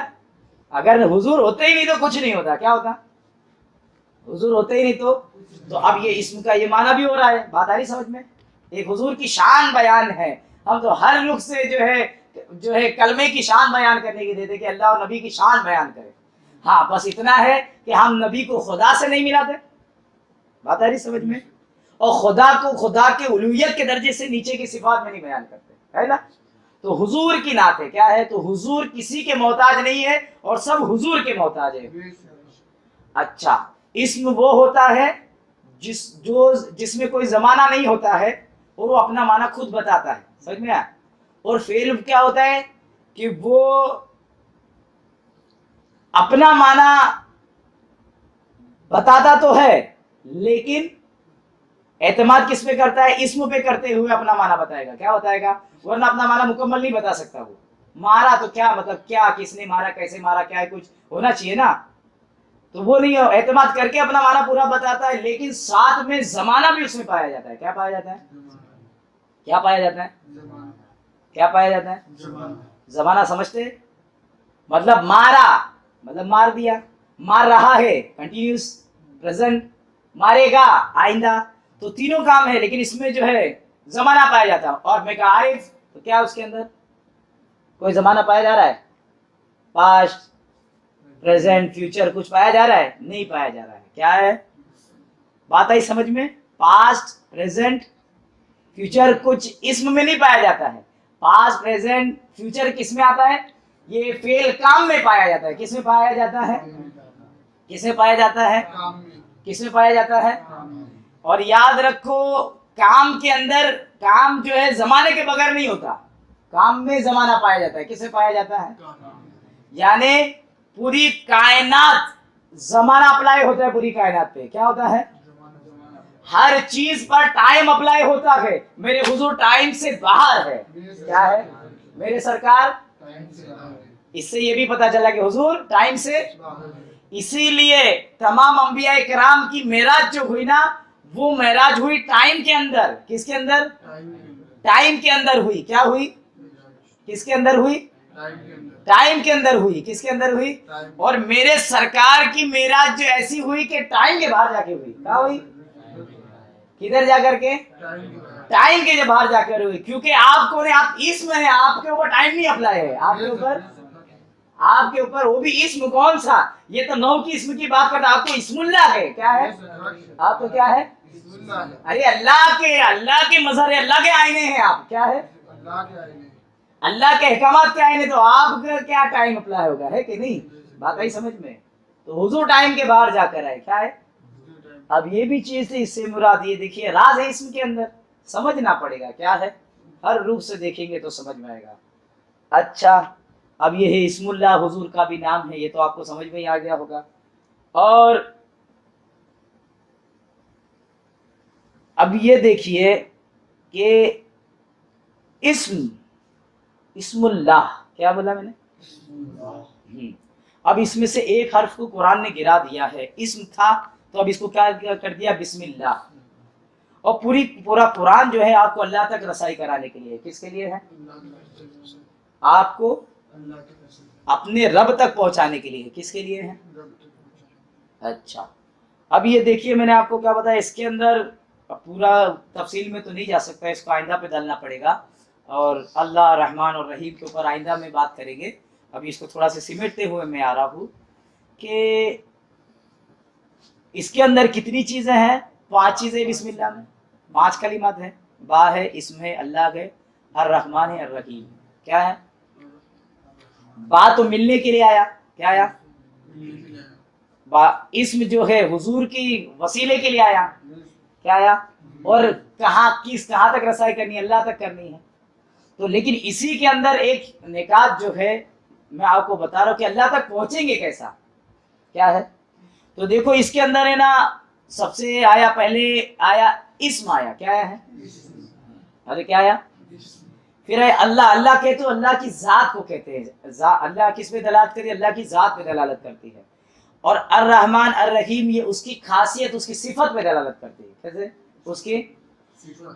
اگر حضور ہوتے ہی نہیں تو کچھ نہیں ہوتا. کیا ہوتا؟ حضور ہوتے ہی نہیں تو اب یہ اسم کا یہ معنی بھی ہو رہا ہے. بات آ رہی سمجھ میں؟ ایک حضور کی شان بیان ہے. ہم تو ہر لوگ سے جو ہے کلمے کی شان بیان کرنے کی دیتے کہ اللہ اور نبی کی شان بیان کرے. ہاں، بس اتنا ہے کہ ہم نبی کو خدا سے نہیں ملاتے. بات آ رہی سمجھ میں؟ اور خدا کو خدا کے الوہیت کے درجے سے نیچے کی صفات میں نہیں بیان کرتے، ہے نا. تو حضور کی نعت ہے. کیا ہے؟ تو حضور کسی کے محتاج نہیں ہے اور سب حضور کے محتاج ہے. اچھا، اسم وہ ہوتا ہے جس میں کوئی زمانہ نہیں ہوتا ہے اور وہ اپنا معنی خود بتاتا ہے. سمجھ میں آیا؟ اور فعل کیا ہوتا ہے کہ وہ اپنا معنی بتاتا تو ہے لیکن اعتماد کس پہ کرتا ہے؟ اسم پہ کرتے ہوئے اپنا معنی بتائے گا. کیا بتائے گا؟ ورنہ اپنا معنی مکمل نہیں بتا سکتا. وہ مارا تو کیا مطلب، کیا کس نے مارا، کیسے مارا، کیا ہے، کچھ ہونا چاہیے نا. تو وہ نہیں، اعتماد کر کے اپنا معنی پورا بتاتا ہے لیکن ساتھ میں زمانہ بھی اس میں پایا جاتا ہے. کیا پایا جاتا ہے؟ کیا پایا جاتا ہے؟ کیا پایا جاتا ہے؟ زمانہ. سمجھتے؟ مطلب مارا مطلب مار دیا، مار رہا ہے کنٹینیوس پریزنٹ، مارے گا آئندہ. تو تینوں کام ہے لیکن اس میں جو ہے زمانہ پایا جاتا ہے. اور میں کہا عارف تو کیا اس کے اندر کوئی زمانہ پایا جا رہا ہے؟ پاسٹ، پریزنٹ، فیوچر کچھ پایا جا رہا ہے؟ نہیں پایا جا رہا ہے. کیا ہے؟ بات آئی سمجھ میں؟ پاسٹ، پریزنٹ، فیوچر کچھ اسم میں نہیں پایا جاتا ہے. پاسٹ، پریزنٹ، فیوچر کس میں آتا ہے؟ یہ فعل کام میں پایا جاتا ہے. کس میں پایا جاتا ہے؟ کس میں پایا جاتا ہے؟ کس میں پایا جاتا ہے؟ اور یاد رکھو، کام کے اندر کام جو ہے زمانے کے بغیر نہیں ہوتا. کام میں زمانہ پایا جاتا ہے. کس میں پایا جاتا ہے؟ یعنی پوری کائنات زمانہ اپلائی ہوتا ہے. پوری کائنات پہ کیا ہوتا ہے؟ ہر چیز پر ٹائم اپلائی ہوتا ہے. میرے حضور ٹائم سے باہر ہے. کیا ہے؟ میرے سرکار. اس سے یہ بھی پتا چلا کہ حضور ٹائم سے. اسی لیے تمام انبیاء کرام کی معراج جو ہوئی نا، وہ معراج ہوئی ٹائم کے اندر. کس کے اندر؟ ٹائم کے اندر ہوئی. کیا ہوئی؟ کس کے اندر ہوئی؟ ٹائم کے اندر ہوئی. کس کے اندر ہوئی؟ اور میرے سرکار کی معراج جو ایسی ہوئی کہ ٹائم کے باہر جا کے ہوئی. کیا ہوئی؟ کدھر جا کر کے؟ ٹائم کے باہر جا کر ہوئی. کیونکہ آپ کو نہیں، آپ اسم ہے، آپ کے اوپر ٹائم نہیں اپلائی ہے. آپ کے اوپر وہ بھی اسم کون سا؟ یہ تو نو کی اسم کی بات کرتا. آپ کو اسم اللہ ہے. کیا ہے؟ آپ کو کیا ہے؟ ارے اللہ کے مظہر ہے، اللہ کے آئینے ہیں آپ. کیا ہے؟ اللہ کے احکامات کیا ہے، تو آپ کا کیا ٹائم اپلائی ہوگا، ہے کہ نہیں؟ بات آئی سمجھ میں؟ تو حضور ٹائم کے باہر جا کر آئے، کیا ہے؟ اب یہ بھی چیز تھی، اس سے مراد یہ دیکھیے راز ہے اسم کے اندر، سمجھنا پڑے گا کیا ہے، ہر روح سے دیکھیں گے تو سمجھ میں آئے گا۔ اچھا اب یہ ہے اسم اللہ، حضور کا بھی نام ہے، یہ تو آپ کو سمجھ میں ہی آ گیا ہوگا۔ اور اب یہ دیکھیے کہ اسم اللہ کیا بولا میں نے؟ اب اس میں سے ایک حرف کو قرآن نے گرا دیا ہے، اسم تھا تو اب اس کو کیا کر دیا، بسم اللہ۔ اور پورا قرآن جو ہے آپ کو اللہ تک رسائی کرانے کے لیے، کس کے لیے ہے؟ آپ کو اپنے رب تک پہنچانے کے لیے، کس کے لیے ہے؟ اچھا اب یہ دیکھیے میں نے آپ کو کیا بتایا، اس کے اندر پورا تفصیل میں تو نہیں جا سکتا، اس کو آئندہ پہ ڈالنا پڑے گا، اور اللہ رحمان اور رحیم کے اوپر آئندہ میں بات کریں گے۔ ابھی اس کو تھوڑا سا سمیٹتے ہوئے میں آ رہا ہوں کہ اس کے اندر کتنی چیزیں ہیں، 5 چیزیں بسم اللہ میں، 5 کلمات ہیں، با ہے، اسم ہے، اللہ ہے، الرحمن ہے، الرحیم۔ کیا ہے؟ با تو ملنے کے لیے آیا، کیا آیا؟ با اسم جو ہے حضور کی وسیلے کے لیے آیا، کیا آیا؟ اور کہاں تک رسائی کرنی ہے، اللہ تک کرنی ہے۔ تو لیکن اسی کے اندر ایک نکات جو ہے میں آپ کو بتا رہا ہوں کہ اللہ تک پہنچیں گے کیسا، کیا ہے؟ تو دیکھو اس کے اندر ہے نا، سب سے آیا پہلے آیا اسم، آیا کیا ہے؟ ارے کیا آیا؟ پھر ہے اللہ، اللہ کہتے تو اللہ کی ذات کو کہتے ہیں، اللہ کس پہ دلالت کرتی ہے؟ اللہ کی ذات پہ دلالت کرتی ہے۔ اور الرحمن الرحیم یہ اس کی خاصیت، اس کی صفت پہ دلالت کرتی ہے، کیسے؟ اس کی،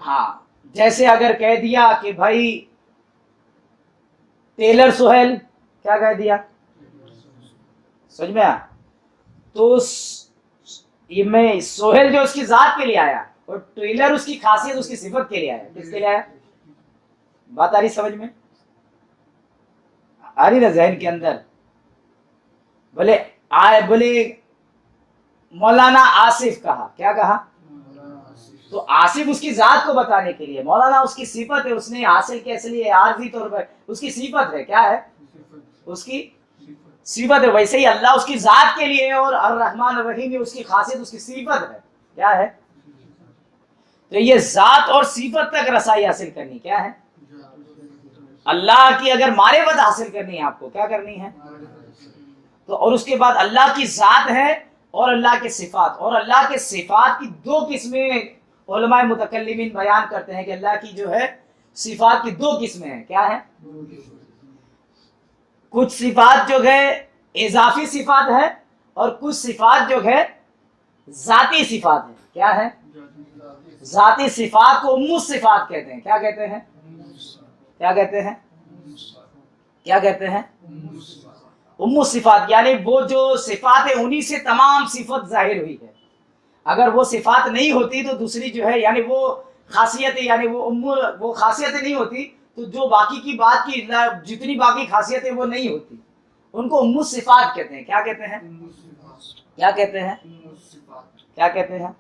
ہاں جیسے اگر کہہ دیا کہ بھائی ٹیلر سہیل، کیا کہہ دیا؟ سمجھ میں آیا؟ تو یہ میں سہیل جو اس کی ذات کے لیے آیا، اور ٹیلر اس کی خاصیت، اس کی صفت کے لیے آیا، کس کے لیے آیا؟ بات آ رہی سمجھ میں؟ آ رہی نا ذہن کے اندر؟ بولے مولانا آصف کہا، کیا کہا؟ تو آصف اس کی ذات کو بتانے کے لیے، مولانا اس کی صفت ہے، اس نے حاصل کیسے لیے عارضی طور پر اس کی صفت ہے، کیا ہے؟ اس کی صفت ہے۔ ویسے ہی اللہ اس کی ذات کے لیے، اور الرحمن الرحیم اس کی خاصیت، اس کی صفت ہے، کیا ہے؟ تو یہ ذات اور صفت تک رسائی حاصل کرنی، کیا ہے؟ اللہ کی اگر معرفت حاصل کرنی ہے آپ کو، کیا کرنی ہے؟ تو اور اس کے بعد اللہ کی ذات ہے اور اللہ کے صفات، اور اللہ کے صفات کی 2 قسمیں علماء متکلمین بیان کرتے ہیں کہ اللہ کی جو ہے صفات کی 2 قسمیں ہیں، کیا ہے؟ کچھ صفات جو ہے اضافی صفات ہے، اور کچھ صفات جو ہے ذاتی صفات ہے، کیا ہے؟ ذاتی صفات کو ام الصفات کہتے ہیں، کیا کہتے ہیں؟ کیا کہتے ہیں؟ کیا کہتے ہیں؟ ام الصفات، یعنی وہ جو صفات ہے انہی سے تمام صفت ظاہر ہوئی ہے، اگر وہ صفات نہیں ہوتی تو دوسری جو ہے، یعنی وہ خاصیتیں، یعنی وہ خاصیتیں نہیں ہوتی تو جو باقی کی بات کی جتنی باقی خاصیتیں وہ نہیں ہوتی، ان کو ام الصفات کہتے ہیں۔ کیا کہتے ہیں؟ کیا کہتے ہیں؟ کیا کہتے ہیں؟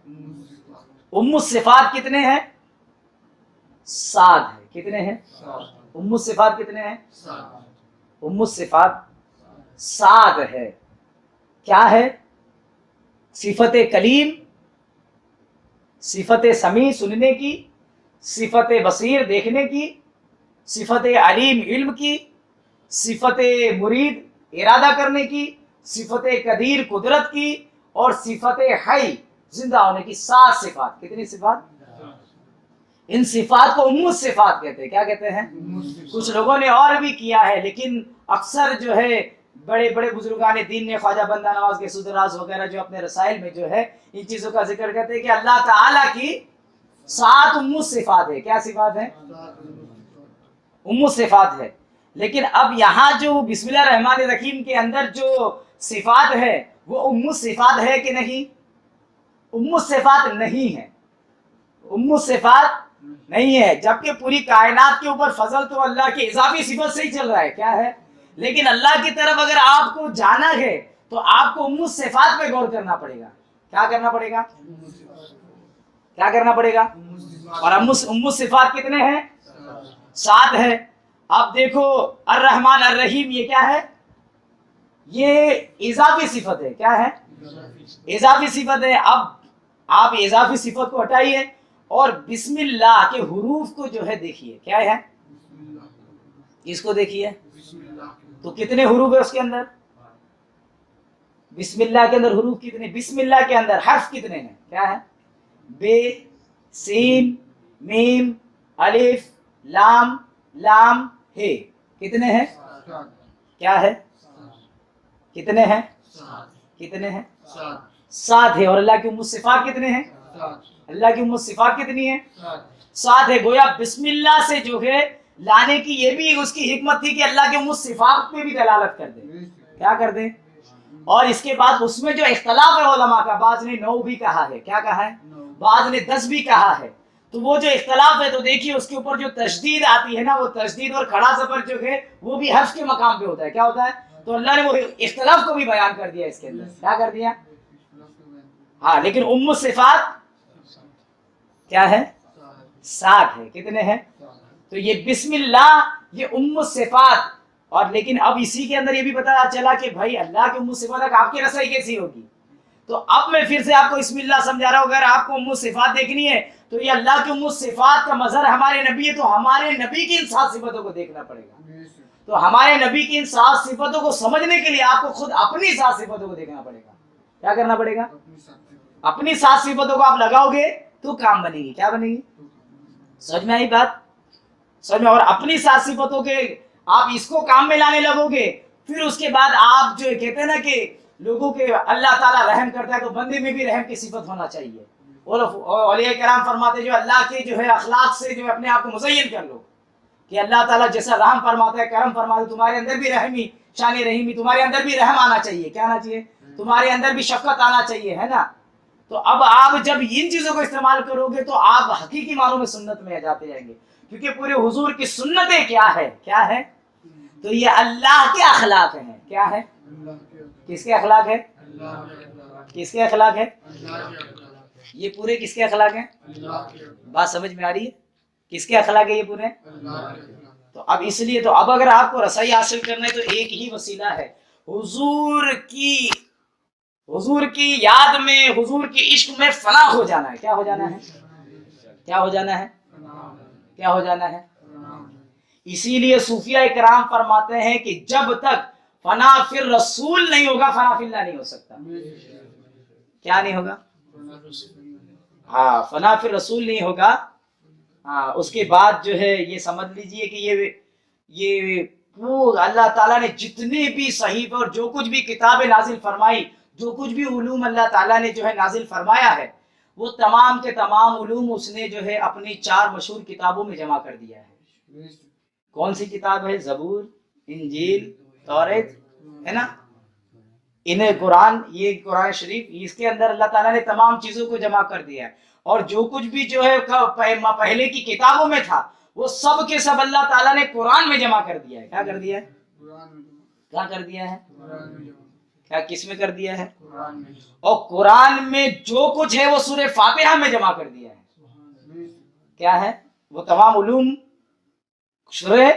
ام الصفات کتنے ہیں؟ 7 ہے، کتنے ہیں؟ ام الصفات کتنے ہیں؟ ام الصفات 7 ہے۔ کیا ہے؟ صفت کلیم، صفت سمیع سننے کی، صفت بصیر دیکھنے کی، صفت علیم علم کی، صفت مرید ارادہ کرنے کی، صفت قدیر قدرت کی، اور صفت حی زندہ ہونے کی۔ 7 صفات، کتنی صفات؟ ان صفات کو ام الصفات کہتے ہیں۔ کیا کہتے ہیں؟ کچھ لوگوں نے اور بھی کیا ہے، لیکن اکثر جو ہے بڑے بڑے بزرگان دین نے، خواجہ بندہ نواز کے سدراز وغیرہ جو اپنے رسائل میں جو ہے ان چیزوں کا ذکر کرتے ہیں کہ اللہ تعالیٰ کی 7 ام الصفات ہے۔ کیا صفات ہیں؟ ام الصفات ہے۔ لیکن اب یہاں جو بسم اللہ الرحمن الرحیم کے اندر جو صفات ہے وہ ام الصفات ہے کہ نہیں؟ ام الصفات نہیں ہے، ام الصفات نہیں ہے، جبکہ پوری کائنات کے اوپر فضل تو اللہ کی اضافی صفت سے ہی چل رہا ہے، کیا ہے؟ لیکن اللہ کی طرف اگر آپ کو جانا ہے تو آپ کو ام الصفات پہ غور کرنا پڑے گا۔ کیا کرنا پڑے گا؟ کیا کرنا پڑے گا؟ اور ام الصفات کتنے ہیں؟ 7 ہے۔ اب دیکھو الرحمن الرحیم یہ کیا ہے؟ یہ اضافی صفت ہے. کیا ہے؟ اضافی صفت ہے. اب آپ اضافی صفت کو ہٹائیے اور بسم اللہ کے حروف کو جو ہے دیکھیے کیا ہے. اس کو دیکھیے تو کتنے حروف ہے اس کے اندر؟ بسم اللہ کے اندر حروف کتنے؟ بسم اللہ کے اندر حرف کتنے ہیں؟ کیا ہے؟ بے، سین، میم، الف، لام، لام، ہے. کتنے ہیں؟ کیا ہے؟ کتنے ہیں؟ کتنے ہیں؟ 7 ہے. اور اللہ کی صفات کتنے ہیں؟ اللہ کی صفات کتنی ہیں؟ 7 ہے. گویا بسم اللہ سے جو ہے لانے کی یہ بھی اس کی حکمت تھی کہ اللہ کے صفات پہ بھی دلالت کر دیں. کیا کر دیں؟ اور اس کے بعد اس میں جو اختلاف ہے علماء کا، بعض نے 9 بھی کہا ہے. کیا کہا ہے؟ بعض نے 10 بھی کہا ہے. تو وہ جو اختلاف ہے تو دیکھیے اس کے اوپر جو تشدید آتی ہے نا، وہ تشدید اور کھڑا زبر جو ہے وہ بھی حرف کے مقام پہ ہوتا ہے. کیا ہوتا ہے؟ تو اللہ نے وہ اختلاف کو بھی بیان کر دیا اس کے اندر. کیا کر دیا؟ ہاں. لیکن صفات کیا ہے؟ 7 ہے. کتنے ہیں؟ تو یہ بسم اللہ یہ صفات. اور لیکن اب اسی کے اندر یہ بھی پتا چلا کہ بھائی اللہ کے صفات تک آپ کی رسائی کیسی ہوگی. تو اب میں پھر سے آپ کو بسم اللہ سمجھا رہا ہوں. اگر آپ کو صفات دیکھنی ہے تو یہ اللہ کے صفات کا مظہر ہمارے نبی ہے، تو ہمارے نبی کی ان 7 صفاتوں کو دیکھنا پڑے گا. تو ہمارے نبی کی ان 7 صفاتوں کو سمجھنے کے لیے آپ کو خود اپنی 7 صفاتوں کو دیکھنا پڑے گا. کیا کرنا پڑے گا؟ اپنی 7 صفاتوں کو آپ لگاؤ گے تو کام بنے گی. کیا بنے گی؟ سمجھ میں آئی بات؟ سمجھ میں. اور اپنی 7 صفاتوں کے آپ اس کو کام میں لانے لگو گے، پھر اس کے بعد آپ جو کہتے ہیں نا کہ لوگوں کے اللہ تعالیٰ رحم کرتا ہے، تو بندے میں بھی رحم کی صفت ہونا چاہیے. اور اولیاء کرام فرماتے جو اللہ کے جو ہے اخلاق سے جو ہے اپنے آپ کو مزین کر لو کہ اللہ تعالیٰ جیسا رحم فرماتا ہے، کرم فرماتا ہے، تمہارے اندر بھی رحمی، شان رحیمی، تمہارے اندر بھی رحم آنا چاہیے. کیا آنا چاہیے؟ تمہارے اندر بھی شفقت آنا چاہیے، ہے نا. تو اب آپ جب ان چیزوں کو استعمال کرو گے تو آپ حقیقی معنوں میں سنت میں جاتے جائیں گے. کیونکہ پورے حضور کی سنتیں کیا ہے؟ کیا ہے؟ تو یہ اللہ کے اخلاق ہیں. کیا ہے؟ کس کے اخلاق ہے؟ کس کے اخلاق ہے؟ یہ پورے کس کے اخلاق ہیں؟ بات سمجھ میں آ رہی ہے؟ کس کے اخلاق ہے یہ پورے؟ تو اب اس لیے تو اب اگر آپ کو رسائی حاصل کرنا ہے تو ایک ہی وسیلہ ہے، حضور کی یاد میں، حضور کی عشق میں فنا ہو جانا ہے. کیا ہو جانا ہے؟ کیا ہو جانا ہے؟ کیا ہو جانا ہے؟ اسی لیے صوفیہ کرام فرماتے ہیں کہ جب تک فنا فی الرسول نہیں ہوگا فنا فی اللہ نہیں ہو سکتا. کیا نہیں ہوگا؟ ہاں، فنا فی الرسول نہیں ہوگا. ہاں، اس کے بعد جو ہے یہ سمجھ لیجئے کہ یہ وہ اللہ تعالیٰ نے جتنے بھی صحیفے اور جو کچھ بھی کتابیں نازل فرمائی، جو کچھ بھی علوم اللہ تعالیٰ نے جو ہے نازل فرمایا ہے، وہ تمام کے تمام علوم اس نے جو ہے اپنی 4 مشہور کتابوں میں جمع کر دیا ہے. کون سی کتاب ہے؟ زبور، انجیل، توریت، ہے نا. انہیں قرآن، یہ قرآن شریف، اس کے اندر اللہ تعالیٰ نے تمام چیزوں کو جمع کر دیا ہے. اور جو کچھ بھی جو ہے پہلے کی کتابوں میں تھا وہ سب کے سب اللہ تعالیٰ نے قرآن میں جمع کر دیا ہے. کیا کر دیا ہے؟ کیا کر دیا ہے؟ کیا کس میں کر دیا ہے؟ اور قرآن میں جو کچھ ہے وہ سورہ فاتحہ میں جمع کر دیا ہے. کیا ہے؟ وہ تمام علوم سورہ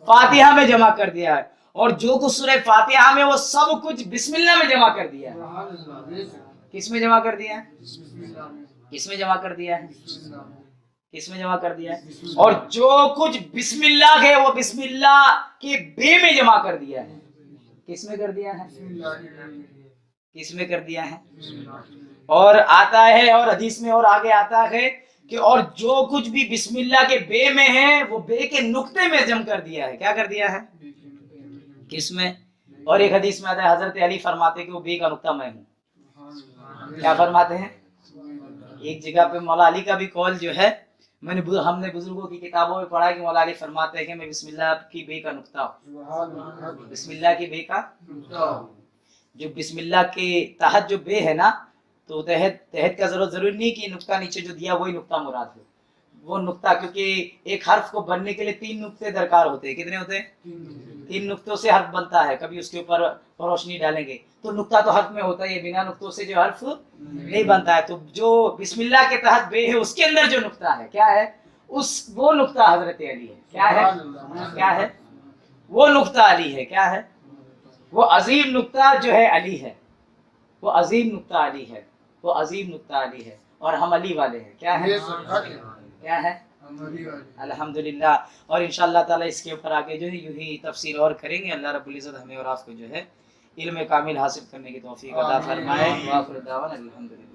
فاتحہ میں جمع کر دیا ہے. اور جو کچھ سورہ فاتحہ میں وہ سب کچھ بسم اللہ میں جمع کر دیا ہے. کس میں جمع کر دیا ہے؟ کس میں جمع کر دیا ہے؟ کس میں جمع کر دیا ہے؟ اور جو کچھ بسم اللہ ہے وہ بسم اللہ کے بے میں جمع کر دیا ہے. کس میں کر دیا ہے؟ کس میں کر دیا ہے؟ اور آتا ہے اور حدیث میں اور آگے آتا ہے کہ اور جو کچھ بھی بسم اللہ کے بے میں ہے وہ بے کے نقطے میں جم کر دیا ہے. کیا کر دیا ہے؟ کس میں؟ اور ایک حدیث میں آتا ہے حضرت علی فرماتے ہیں کہ وہ بے کا نقطہ میں ہوں. کیا فرماتے ہیں؟ ایک جگہ پہ مولا علی کا بھی قول جو ہے ہم نے بزرگوں کی کتابوں میں پڑھا کہ مولا علی فرماتے ہیں کہ میں بسم اللہ کی بے کا نقطہ ہوں. بسم اللہ کی بے کا جو بسم اللہ کے تحت جو بے ہے نا، تو تحت کا ضروری نہیں کہ نقطہ نیچے جو دیا وہی نقطہ مراد ہے. وہ نقطہ، کیونکہ ایک حرف کو بننے کے لیے 3 نقطے درکار ہوتے ہیں. کتنے ہوتے ہیں؟ 3 نقطوں سے حرف بنتا ہے. کبھی اس کے اوپر روشنی ڈالیں گے تو نقطہ تو حرف میں ہوتا ہے، بنا نقطوں سے جو حرف نہیں بنتا ہے. تو جو بسم اللہ کے تحت بے ہے اس کے اندر جو نقطہ ہے کیا ہے؟ وہ نقطہ حضرت علی ہے. کیا ہے؟ کیا ہے؟ وہ نقطہ علی ہے. کیا ہے؟ وہ عظیم نقطہ جو ہے علی ہے. وہ عظیم نقطہ علی ہے. وہ عظیم نقطہ علی ہے اور ہم علی والے ہیں. کیا ہے؟ کیا ہے؟ الحمدللہ. اور انشاءاللہ تعالی اس کے اوپر آگے جو ہے یوں ہی تفصیل اور کریں گے. اللہ رب العزت ہمیں اور آپ کو جو ہے علم کامل حاصل کرنے کی توفیق عطا فرمائے. وآخر دعوانا الحمدللہ.